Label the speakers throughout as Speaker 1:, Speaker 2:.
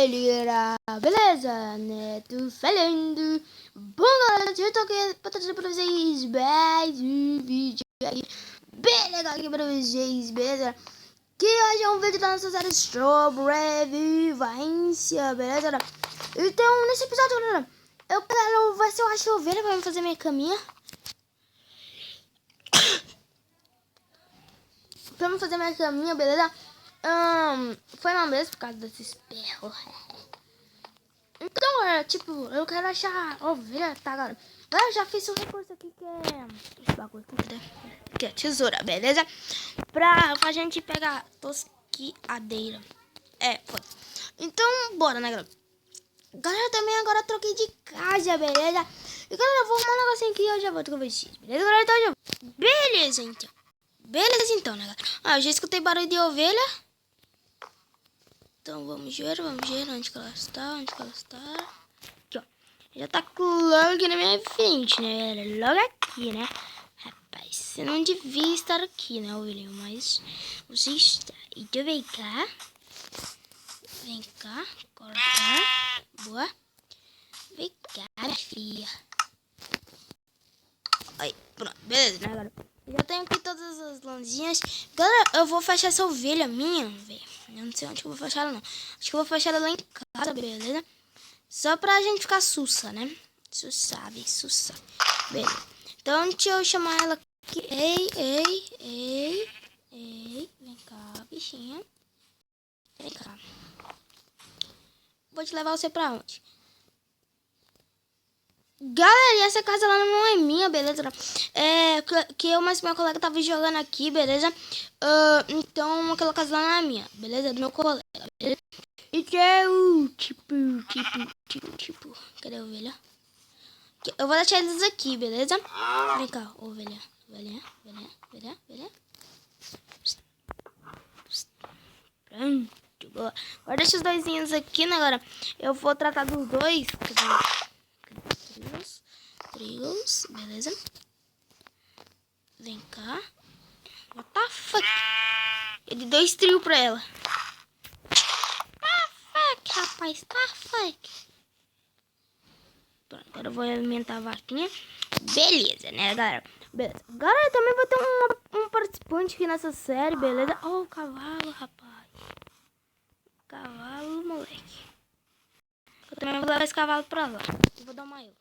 Speaker 1: galera, beleza? Neto falando. Bom, galera, eu tô aqui pra trazer pra vocês mais um vídeo aí bem legal aqui pra vocês, beleza? Que hoje é um vídeo da nossa série Sobrevivência, beleza? Então, nesse episódio, galera, eu quero ver se eu acho ovelha pra fazer minha caminha. Pra me fazer minha caminha, beleza? Foi uma vez por causa desses perros. Então, tipo, eu quero achar ovelha, tá, galera? Eu já fiz um recurso aqui que é... esse bagulho que é tesoura, beleza? Pra gente pegar tosquiadeira. Foi. Então, bora, né, galera? Galera, também agora troquei de casa, beleza? E, galera, eu vou arrumar um negocinho aqui e eu já volto com vocês, beleza, galera? Então, beleza, então. Né, galera? Eu já escutei barulho de ovelha. Então, vamos ver onde que ela está, Aqui, ó. Já tá claro aqui na minha frente, né, galera? Logo aqui, né? Rapaz, você não devia estar aqui, né, ovelhinho? Mas você está. Então, vem cá. Cortar. Boa. Vem cá, minha filha. Aí, pronto, beleza, né, galera? Já tenho aqui todas as lãzinhas. Galera, eu vou fechar essa ovelha minha, velho. Eu não sei onde que eu vou fechar ela, não. Acho que eu vou fechar ela lá em casa, beleza? Só pra gente ficar sussa, né? Sussa. Beleza. Então, deixa eu chamar ela aqui. Ei. Vem cá, bichinha. Vem cá. Vou te levar você pra onde? Galera, essa casa lá não é minha, beleza? Que eu mais minha colega tava jogando aqui, beleza? Então aquela casa lá não é minha, beleza? É do meu colega, beleza? Então, tipo. Cadê a ovelha? Eu vou deixar eles aqui, beleza? Vem cá, ovelha. Pronto, boa. Agora deixa os doisinhos aqui, né, galera? Eu vou tratar dos dois. Trigos, beleza? Vem cá. What the fuck? Eu dei 2 trios pra ela. Rapaz, Pronto, agora eu vou alimentar a vaquinha. Beleza, né, galera? Beleza. Galera, também vai ter um participante aqui nessa série, beleza? Oh, o cavalo, rapaz. Cavalo, moleque. Eu também vou levar esse cavalo pra lá. Eu vou dar uma eu.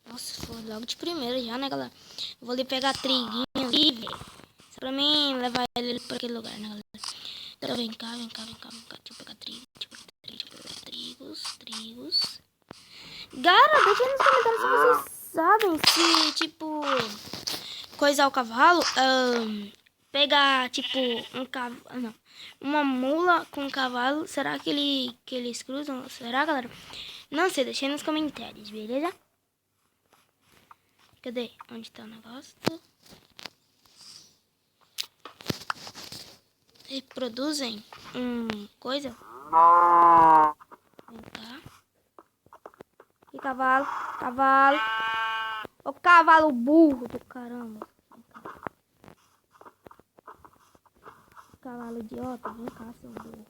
Speaker 1: Nossa, foi logo de primeira já, né, galera? Eu vou ali pegar triguinho ali, velho. Só pra mim levar ele pra aquele lugar, né, galera? Então vem cá. Deixa eu pegar trigo. Trigos. Galera, deixa aí nos comentários se vocês sabem se, tipo, coisar o cavalo. Pegar, tipo, um cavalo. Não. Uma mula com um cavalo. Será que eles cruzam? Será, galera? Não sei, deixa aí nos comentários, beleza? Cadê? Onde tá o negócio? Reproduzem coisa? Vem cá. E cavalo. O cavalo burro do caramba. Cavalo idiota, vem cá, seu burro.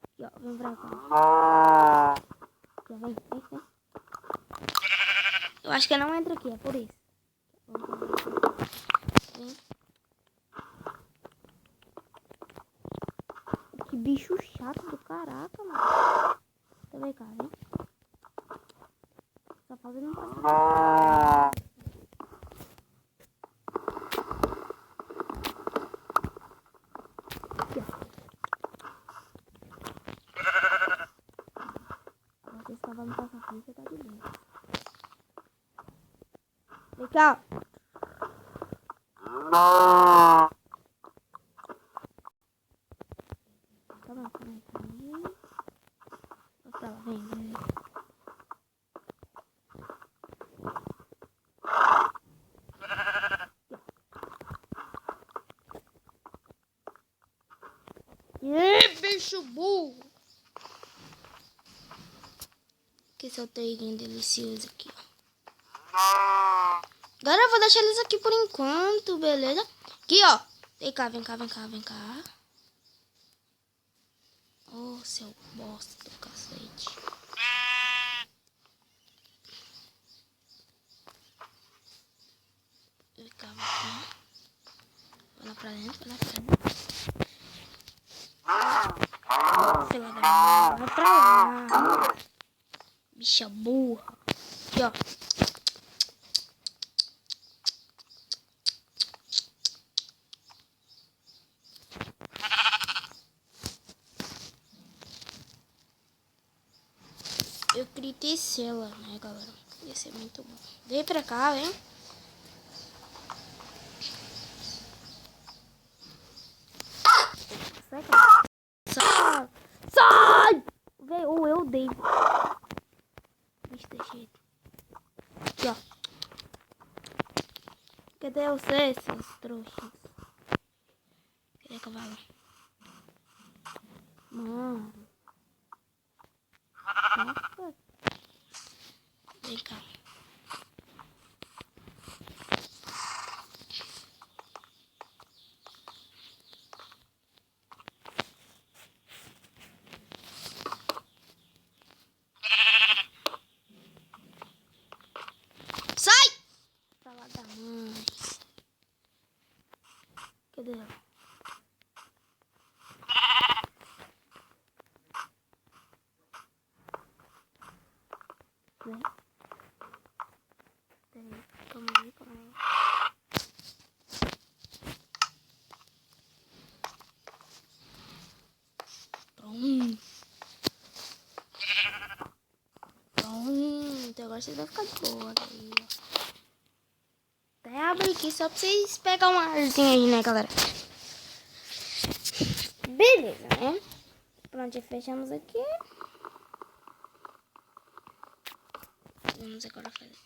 Speaker 1: Aqui, ó, vem pra cá. Aqui, ó, vem. Eu acho que não entra aqui, é por isso. Vem. Que bicho chato do caraca, mano. Então vem cá, vem. Só falta não passar. Se esse cavalo não passar aqui, você tá de bem. Vem cá. Calma aí. Tá lá, vem. Bicho burro. Que esse é o triguinho delicioso aqui, ó. Agora eu vou deixar eles aqui por enquanto, beleza? Aqui, ó. Vem cá, vem cá, vem cá, vem cá. Ô, seu bosta do cacete. Vem cá, vem cá. Vai lá pra dentro, vai lá pra dentro. Fila da mãe, vai pra lá. Bicha burra. Aqui, ó. Eu gritei cela, né, galera? Ia ser muito bom. Vem pra cá, vem. Sai, cara. Sai! Sai! Vem, ou eu dei. Bicho, deixa ele. Aqui, ó. Cadê vocês, seus trouxas? Cadê o cavalo? Mano. Nossa. Vem cá. Sai! Pra lá da mãe. Cadê ela? Vem. Peraí, calma aí, calma aí. Pronto. Pronto. Agora vocês vão ficar de boa daí, ó. Até abrir aqui só pra vocês pegarem um arzinho aí, né, galera? Beleza, né? Pronto, já fechamos aqui. Vamos agora fazer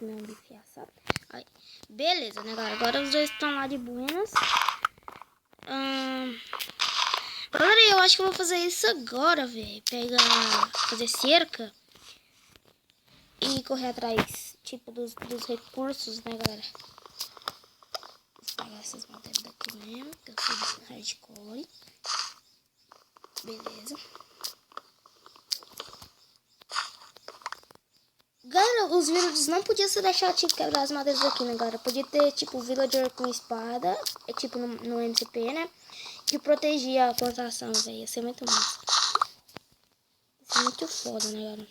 Speaker 1: meu bife assado. Aí. Beleza, né, galera? Agora os dois estão lá de buenas. Galera, eu acho que eu vou fazer isso agora, velho. Fazer cerca e correr atrás, tipo, dos recursos, né, galera? Vou pegar essas madeiras daqui mesmo, que eu sou hardcore. Beleza. Galera, os villagers não podiam se deixar, tipo, quebrar as madeiras aqui, né, galera? Podia ter, tipo, villager com espada, tipo, no MCP, né? Que protegia a plantação, velho. Ia ser muito massa. Ia ser muito foda, né, galera?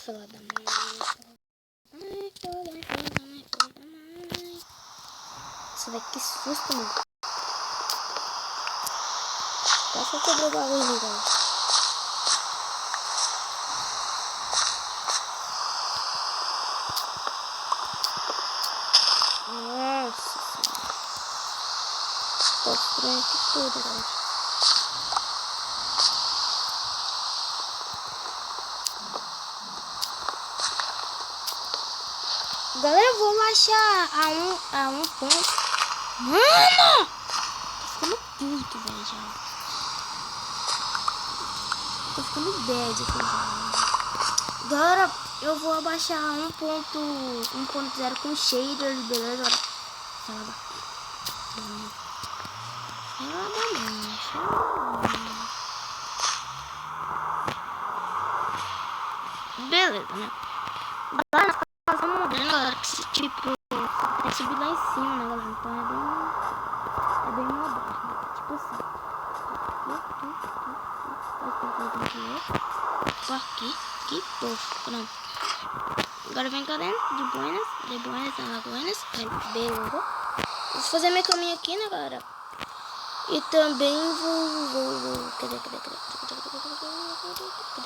Speaker 1: Fala da mãe. Nossa, velho, que susto, mano. Quase que eu quebrei o bagulho ali, galera. Nossa senhora. Tô destruindo aqui tudo, galera. Galera, eu vou baixar a um ponto. Mano! Tô ficando puto, velho, já. Tô ficando bad aqui já. Galera, eu vou abaixar 1.0 com shaders, beleza? Beleza, né? Agora nós estamos mudando, galera, que esse tipo tem que subir lá em cima, né, galera? Então é bem moderno, né? Tipo assim. Aqui, pronto. Agora vem cá dentro, de buenas, na buenas. Beleza. Vou fazer meu caminho aqui, né, galera? E também vou... Cadê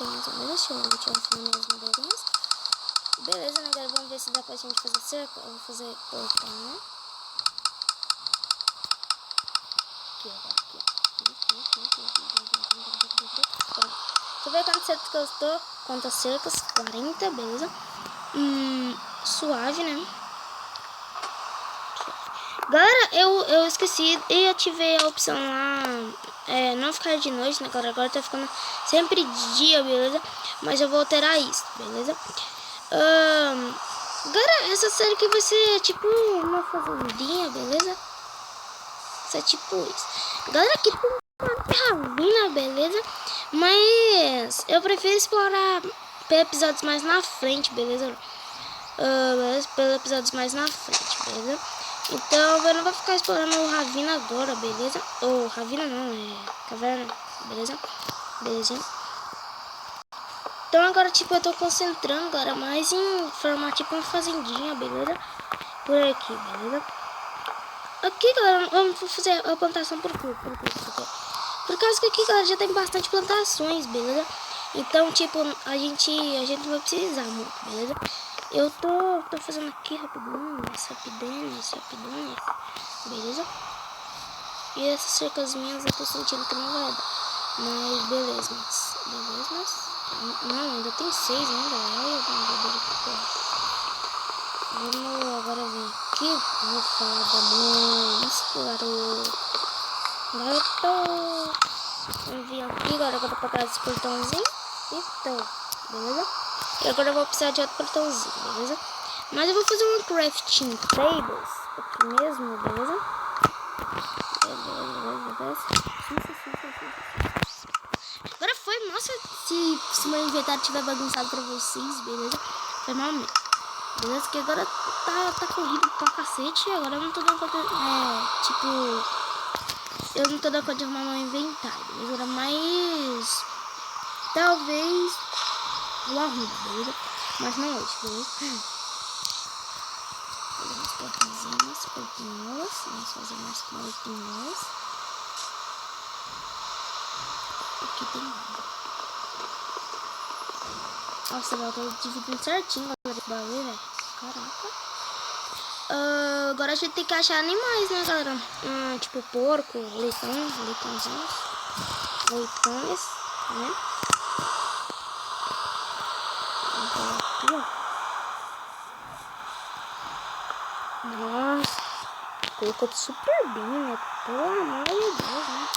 Speaker 1: mais ou menos? Deixa eu tirar as madeirinhas. Beleza, né, galera? Vamos ver se dá pra gente fazer cerca. Eu vou fazer portão, né? Aqui, aqui. Deixa eu ver quantas cercas que eu estou. Quantas cercas? 40, beleza. Suave, né? Galera, eu esqueci e ativei a opção lá, não ficar de noite, né, galera? Agora tá ficando sempre de dia, beleza? Mas eu vou alterar isso, beleza? Galera, essa série aqui vai ser tipo uma fazendinha, beleza? Isso é tipo isso. Galera, aqui tem uma ravina, beleza? Mas eu prefiro explorar pelos episódios mais na frente, beleza? Pelos episódios mais na frente, beleza? Então eu não vou ficar explorando o ravina agora, beleza? Ou ravina não, é caverna, beleza? Belezinha. Então agora, tipo, eu tô concentrando, galera, mais em formar, tipo, uma fazendinha, beleza? Por aqui, beleza? Aqui, galera, vamos fazer a plantação por quê? Por causa que aqui, galera, já tem bastante plantações, beleza? Então, tipo, a gente não vai precisar muito, beleza? Eu tô fazendo aqui rapidinho, beleza? E essas cercas minhas eu tô sentindo que não vai dar. Mas beleza, não, ainda tem 6 ainda. Olha o bandeira aqui, vamos agora vir aqui. Vou falar da mãe. Garoto. Vamos vir aqui agora pra trás desse portãozinho. Então, beleza? E agora eu vou precisar de outro portãozinho, beleza? Mas eu vou fazer um crafting tables aqui mesmo, beleza? Agora foi, nossa, se meu inventário tiver bagunçado pra vocês, beleza? Foi mal mesmo, beleza? Porque agora tá corrido pra cacete e agora eu não tô dando conta, eu não tô dando conta de arrumar meu inventário, beleza? Mas talvez eu arrume, beleza? Mas não hoje, beleza? Fazer umas portinholas, vamos fazer mais portinholas. Aqui tem nada. Nossa, eu tô dividindo certinho, galera, esse bagulho, velho. Caraca. Agora a gente tem que achar animais, né, galera? Tipo porco, leitões, né? Aqui, ó. Nossa, colocou super bem, né? Pelo amor de Deus, né?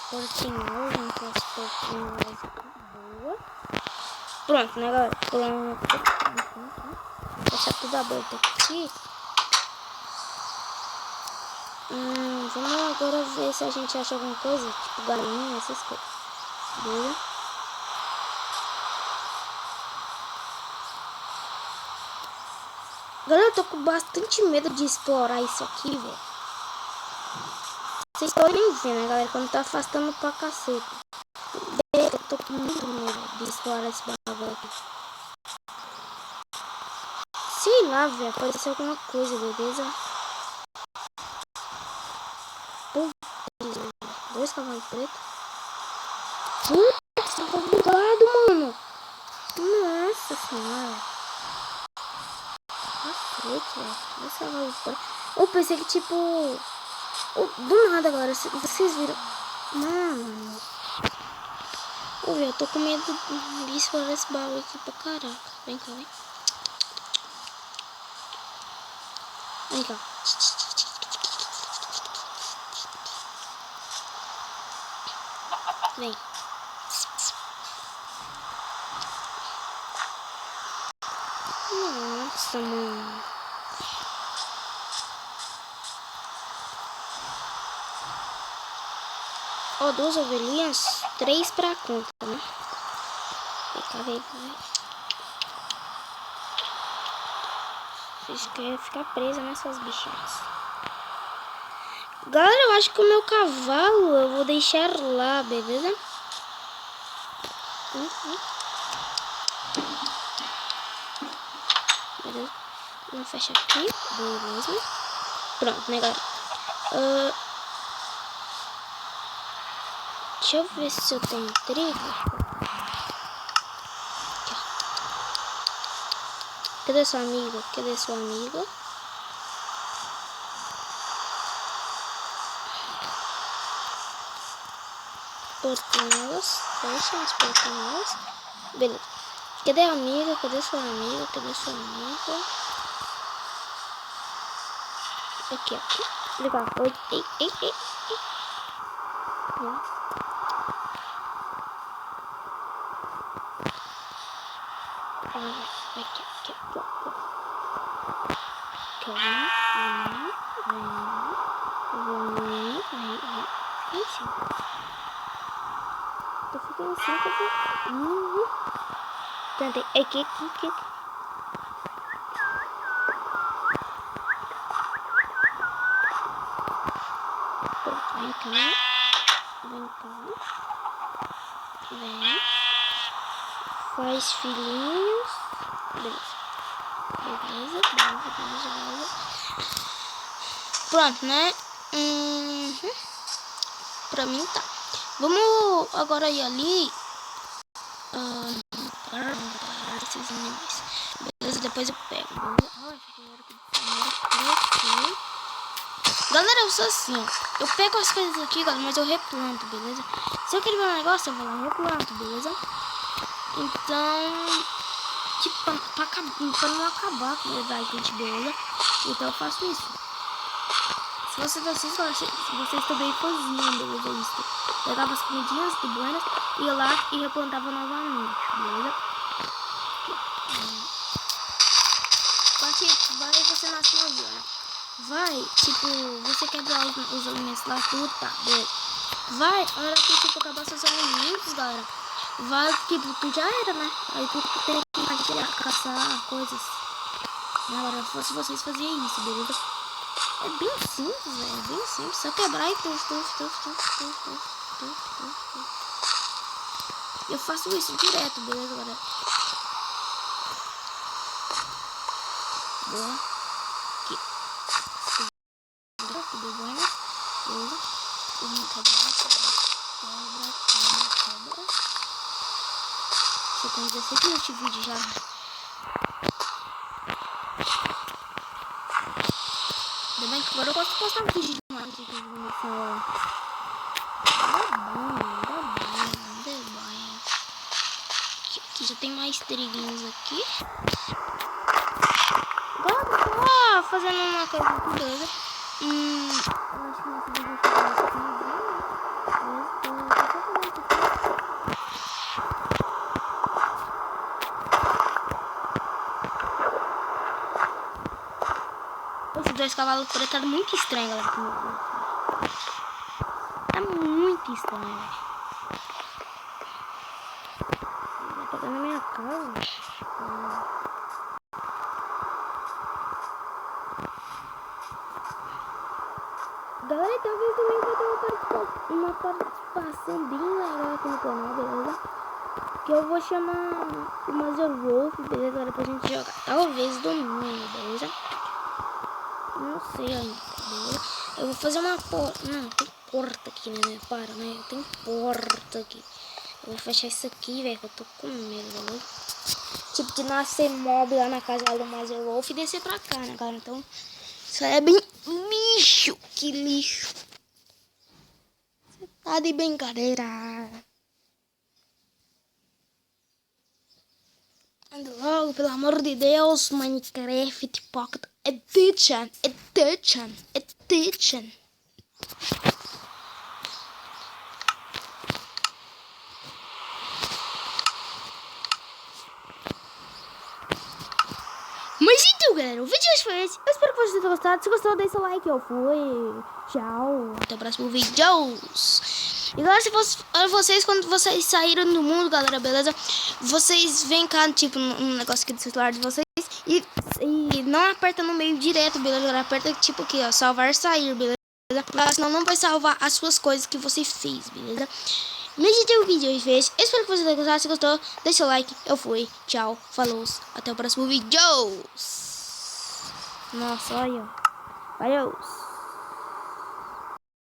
Speaker 1: Portinholas, então as portinholas boa. Pronto, né, galera? Pronto. Deixar tudo aberto aqui. Vamos agora ver se a gente acha alguma coisa, tipo galinha, essas coisas. Beleza? Galera, eu tô com bastante medo de explorar isso aqui, velho. Vocês podem ver, né, galera? Quando tá afastando pra cacete. Eu tô com muito medo de explorar esse bagulho aqui. Sei lá, velho. Apareceu alguma coisa, beleza? Putz, 2 cavalos pretos. Putz, tá bugado, mano. Nossa senhora. Cacete, velho. 2 cavalos pretos. Eu pensei que, tipo... do nada, galera. Vocês viram... Mano... Eu tô com medo de explorar esse baú aqui pra caraca. Vem cá, vem. Vem cá. Vem. Nossa, mano. Ó, 2 ovelhinhas, 3 pra conta, né? Vem cá. Vocês querem ficar presa nessas bichinhas. Galera, eu acho que o meu cavalo eu vou deixar lá, beleza? Beleza. Vamos fechar aqui. Beleza. Pronto, né, galera? Deixa eu ver se eu tenho trigo. Aqui, cadê sua amiga? Portinholas. Fecha as portinholas. Beleza. Cadê a amiga? Cadê sua amiga? Aqui, ó. Legal. Ei. Aqui, aqui, Ixi. Tô ficando assim, Tentei. Aqui. Vem cá. Vem. Faz filhinhos. Beleza. Pronto, né? Pra mim tá. Vamos agora ir ali. Esses animais. Beleza, depois eu pego. Galera, eu sou assim, ó. Eu pego as coisas aqui, galera, mas eu replanto, beleza? Se eu querer ver um negócio, eu vou lá e replanto, beleza? Então, tipo, pra não acabar com o gente, beleza? Então eu faço isso. Se vocês gostam, vocês também cozinham, beleza? Isso. Pegava as comidinhas de buenas, ia lá e replantava novamente, beleza? Vai você nasce no avião, né? Vai, tipo, você quebrar os alimentos lá, tudo, tá, beleza. Vai, a hora que, tipo, acabar seus alimentos, galera, vai, tipo, tu já era, né? Aí tu tem que caçar coisas. Galera, se vocês faziam isso, beleza? É bem simples, velho, é bem simples. Só quebrar e Eu faço isso direto, beleza, galera? Boa. Aqui. Tudo bem, beleza? Quebra. Você tem 16 minutos de vídeo já. Ainda bem que agora eu posso postar um vídeo de mais aqui no celular. Ainda bem. Aqui já tem mais triguinhos aqui. Agora fazendo uma coisa aqui, beleza? Eu acho que nesse vídeo eu vou fazer esses dois cavalos pretos tá muito estranho, galera. Tá muito estranho, velho. Tá na minha casa. Galera, talvez também vai ter uma participação bem legal aqui no canal, beleza? Que eu vou chamar o Mazel Wolf, beleza? Agora pra gente jogar. Talvez domingo, beleza? Não sei ainda, beleza? Eu vou fazer uma porta. Não, tem porta aqui, né? Para, né? Tem porta aqui. Eu vou fechar isso aqui, velho, que eu tô com medo, beleza? Tipo, de nascer mob lá na casa do Mazel Wolf e descer pra cá, né, cara? Então, isso aí é bem lixo. Que lixo. Você tá de brincadeira. Anda logo, pelo amor de Deus, Minecraft Pocket Edition. Mas então, galera, o vídeo de hoje foi esse. Eu espero que vocês tenham gostado. Se gostou, deixa o like. Eu fui. Tchau. Até o próximo vídeo. E galera, se vocês, quando vocês saíram do mundo, galera, beleza? Vocês vêm cá, tipo, no negócio aqui do celular de vocês. E não aperta no meio direto, beleza? Galera, aperta tipo aqui, ó, salvar sair, beleza? Senão não vai salvar as suas coisas que você fez, beleza? Mas esse é o vídeo de hoje. Eu espero que vocês tenham gostado. Se gostou, deixa o like. Eu fui. Tchau. Falou. Até o próximo vídeo. Nossa, olha. Valeu.